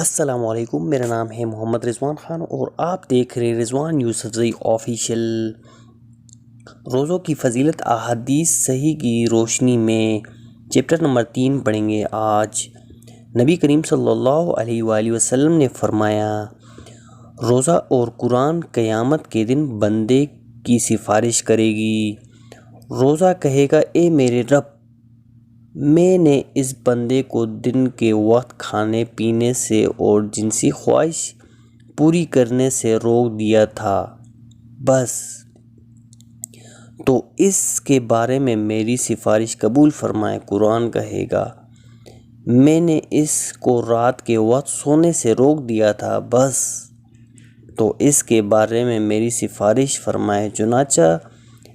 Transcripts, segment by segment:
السلام علیکم، میرا نام ہے محمد رضوان خان اور آپ دیکھ رہے ہیں رضوان یوسفزئی آفیشیل۔ روزوں کی فضیلت احادیث صحیح کی روشنی میں چیپٹر نمبر 3 پڑھیں گے آج۔ نبی کریم صلی اللہ علیہ وآلہ وسلم نے فرمایا، روزہ اور قرآن قیامت کے دن بندے کی سفارش کرے گی۔ روزہ کہے گا، اے میرے رب، میں نے اس بندے کو دن کے وقت کھانے پینے سے اور جنسی خواہش پوری کرنے سے روک دیا تھا، بس تو اس کے بارے میں میری سفارش قبول فرمائے۔ قرآن کہے گا، میں نے اس کو رات کے وقت سونے سے روک دیا تھا، بس تو اس کے بارے میں میری سفارش فرمائے۔ چنانچہ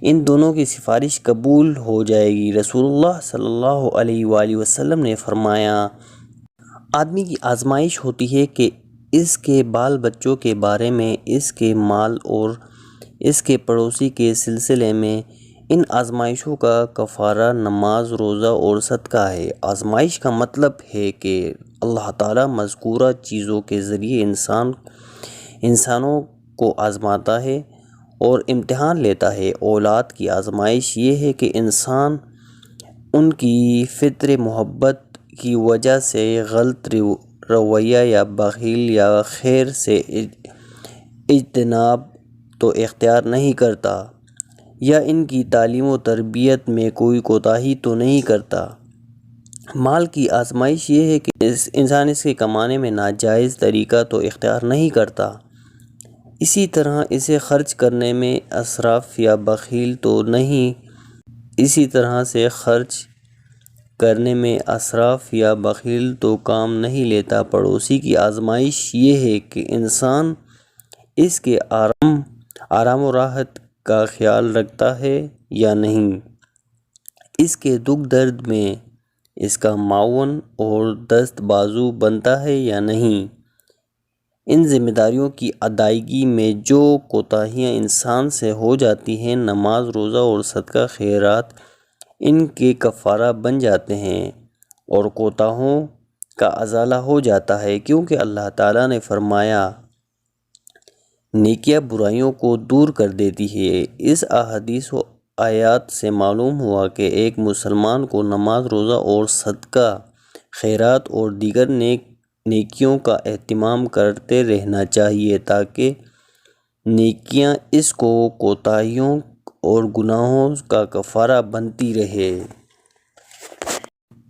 ان دونوں کی سفارش قبول ہو جائے گی۔ رسول اللہ صلی اللہ علیہ وآلہ وسلم نے فرمایا، آدمی کی آزمائش ہوتی ہے کہ اس کے بال بچوں کے بارے میں، اس کے مال اور اس کے پڑوسی کے سلسلے میں۔ ان آزمائشوں کا کفارہ نماز، روزہ اور صدقہ ہے۔ آزمائش کا مطلب ہے کہ اللہ تعالیٰ مذکورہ چیزوں کے ذریعے انسانوں کو آزماتا ہے اور امتحان لیتا ہے۔ اولاد کی آزمائش یہ ہے کہ انسان ان کی فطری محبت کی وجہ سے غلط رویہ یا بخیل یا خیر سے اجتناب تو اختیار نہیں کرتا، یا ان کی تعلیم و تربیت میں کوئی کوتاہی تو نہیں کرتا۔ مال کی آزمائش یہ ہے کہ انسان اس کے کمانے میں ناجائز طریقہ تو اختیار نہیں کرتا، اسی طرح اسے خرچ کرنے میں اسراف یا بخیل تو نہیں، اسی طرح سے خرچ کرنے میں اسراف یا بخیل تو کام نہیں لیتا۔ پڑوسی کی آزمائش یہ ہے کہ انسان اس کے آرام و راحت کا خیال رکھتا ہے یا نہیں، اس کے دکھ درد میں اس کا معاون اور دست بازو بنتا ہے یا نہیں۔ ان ذمہ داریوں کی ادائیگی میں جو کوتاہیاں انسان سے ہو جاتی ہیں، نماز، روزہ اور صدقہ خیرات ان کے کفارہ بن جاتے ہیں اور کوتاہیوں کا ازالہ ہو جاتا ہے، کیونکہ اللہ تعالیٰ نے فرمایا، نیکیاں برائیوں کو دور کر دیتی ہیں۔ اس احادیث و آیات سے معلوم ہوا کہ ایک مسلمان کو نماز، روزہ اور صدقہ خیرات اور دیگر نیکیوں کا اہتمام کرتے رہنا چاہیے تاکہ نیکیاں اس کو کوتاہیوں اور گناہوں کا کفارہ بنتی رہے۔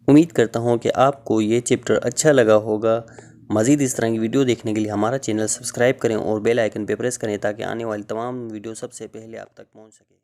امید کرتا ہوں کہ آپ کو یہ چیپٹر اچھا لگا ہوگا۔ مزید اس طرح کی ویڈیو دیکھنے کے لیے ہمارا چینل سبسکرائب کریں اور بیل آئیکن پہ پریس کریں تاکہ آنے والی تمام ویڈیو سب سے پہلے آپ تک پہنچ سکے۔